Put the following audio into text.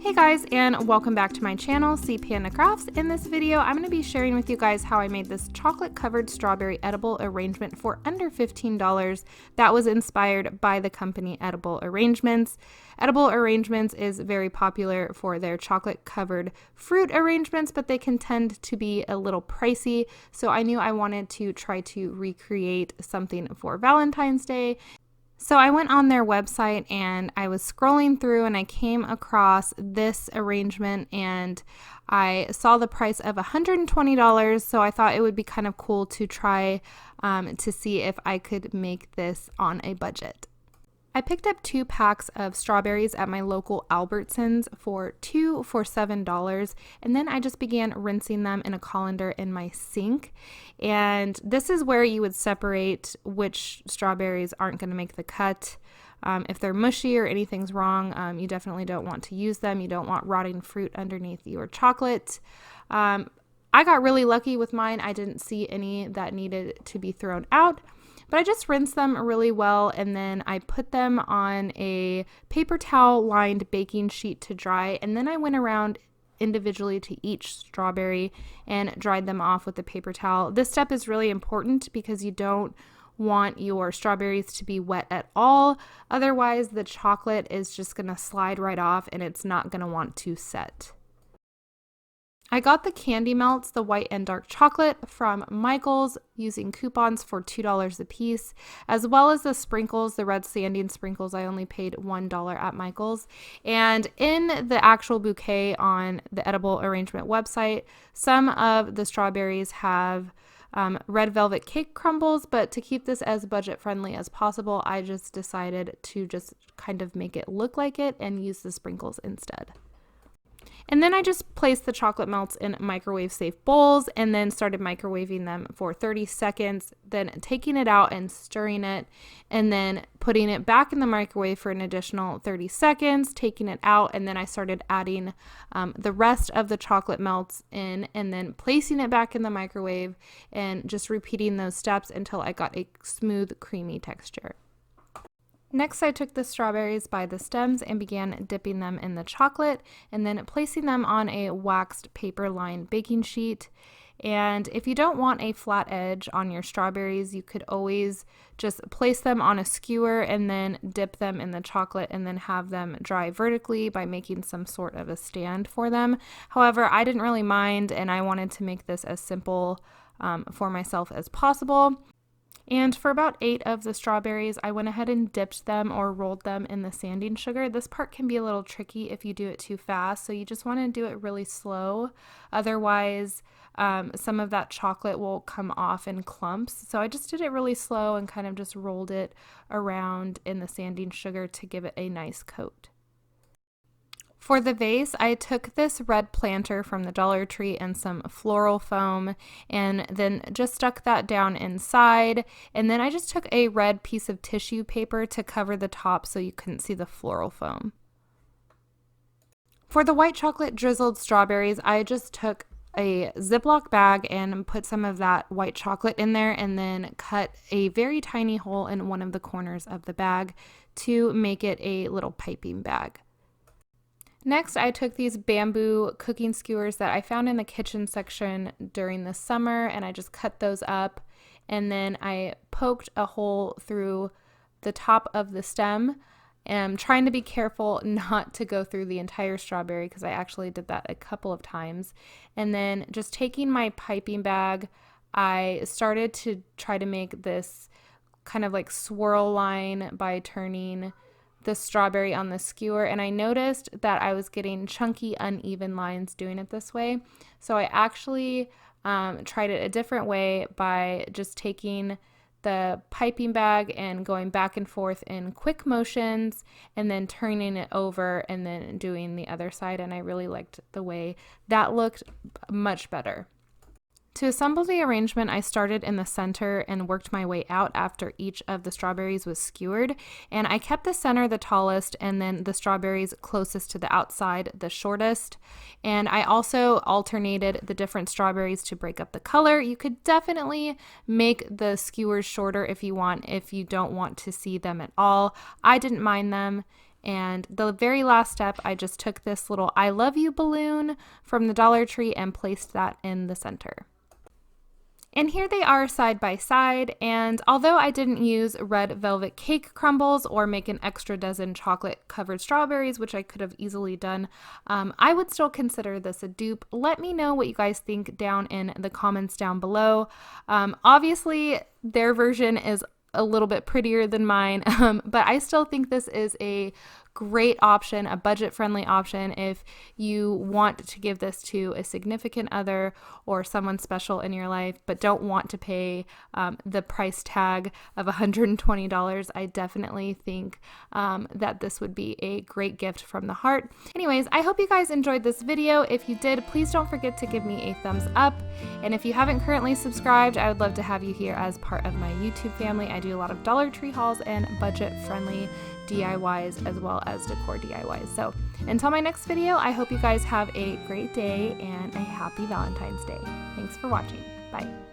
Hey guys, and welcome back to my channel, C Panda Crafts. In this video, I'm going to be sharing with you guys how I made this chocolate covered strawberry edible arrangement for under $15 that was inspired by the company Edible Arrangements. Edible Arrangements is very popular for their chocolate covered fruit arrangements, but they can tend to be a little pricey, so I knew I wanted to try to recreate something for Valentine's Day. So I went on their website and I was scrolling through and I came across this arrangement and I saw the price of $120, so I thought it would be kind of cool to try to see if I could make this on a budget. I picked up 2 packs of strawberries at my local Albertsons for $7, and then I just began rinsing them in a colander in my sink. And this is where you would separate which strawberries aren't going to make the cut. If they're mushy or anything's wrong, you definitely don't want to use them. You don't want rotting fruit underneath your chocolate. I got really lucky with mine. I didn't see any that needed to be thrown out. But I just rinsed them really well, and then I put them on a paper towel lined baking sheet to dry, and then I went around individually to each strawberry and dried them off with a paper towel. This step is really important because you don't want your strawberries to be wet at all. Otherwise, the chocolate is just going to slide right off and it's not going to want to set. I got the candy melts, the white and dark chocolate, from Michael's using coupons for $2 a piece, as well as the sprinkles, the red sanding sprinkles. I only paid $1 at Michael's. And in the actual bouquet on the Edible Arrangement website, some of the strawberries have red velvet cake crumbles, but to keep this as budget friendly as possible, I just decided to just kind of make it look like it and use the sprinkles instead. And then I just placed the chocolate melts in microwave safe bowls and then started microwaving them for 30 seconds, then taking it out and stirring it, and then putting it back in the microwave for an additional 30 seconds, taking it out, and then I started adding the rest of the chocolate melts in and then placing it back in the microwave and just repeating those steps until I got a smooth, creamy texture. Next, I took the strawberries by the stems and began dipping them in the chocolate and then placing them on a waxed paper-lined baking sheet. And if you don't want a flat edge on your strawberries, you could always just place them on a skewer and then dip them in the chocolate and then have them dry vertically by making some sort of a stand for them. However, I didn't really mind and I wanted to make this as simple for myself as possible. And for about 8 of the strawberries, I went ahead and dipped them or rolled them in the sanding sugar. This part can be a little tricky if you do it too fast, so you just want to do it really slow. Otherwise, some of that chocolate will come off in clumps. So I just did it really slow and kind of just rolled it around in the sanding sugar to give it a nice coat. For the vase, I took this red planter from the Dollar Tree and some floral foam and then just stuck that down inside, and then I just took a red piece of tissue paper to cover the top so you couldn't see the floral foam. For the white chocolate drizzled strawberries, I just took a Ziploc bag and put some of that white chocolate in there and then cut a very tiny hole in one of the corners of the bag to make it a little piping bag. Next, I took these bamboo cooking skewers that I found in the kitchen section during the summer and I just cut those up, and then I poked a hole through the top of the stem. I'm trying to be careful not to go through the entire strawberry because I actually did that a couple of times. And then just taking my piping bag, I started to try to make this kind of like swirl line by turning the strawberry on the skewer, and I noticed that I was getting chunky, uneven lines doing it this way. So I actually tried it a different way by just taking the piping bag and going back and forth in quick motions and then turning it over and then doing the other side, and I really liked the way that looked much better. To assemble the arrangement, I started in the center and worked my way out after each of the strawberries was skewered, and I kept the center the tallest and then the strawberries closest to the outside the shortest. And I also alternated the different strawberries to break up the color. You could definitely make the skewers shorter if you want, if you don't want to see them at all. I didn't mind them. And the very last step, I just took this little I love you balloon from the Dollar Tree and placed that in the center. And here they are side by side, and although I didn't use red velvet cake crumbles or make an extra dozen chocolate covered strawberries, which I could have easily done, I would still consider this a dupe. Let me know what you guys think down in the comments down below. Obviously, their version is a little bit prettier than mine, but I still think this is a great option, a budget-friendly option if you want to give this to a significant other or someone special in your life, but don't want to pay the price tag of $120. I definitely think that this would be a great gift from the heart. Anyways, I hope you guys enjoyed this video. If you did, please don't forget to give me a thumbs up. And if you haven't currently subscribed, I would love to have you here as part of my YouTube family. I do a lot of Dollar Tree hauls and budget-friendly DIYs as well as decor DIYs. So until my next video, I hope you guys have a great day and a happy Valentine's Day. Thanks for watching. Bye.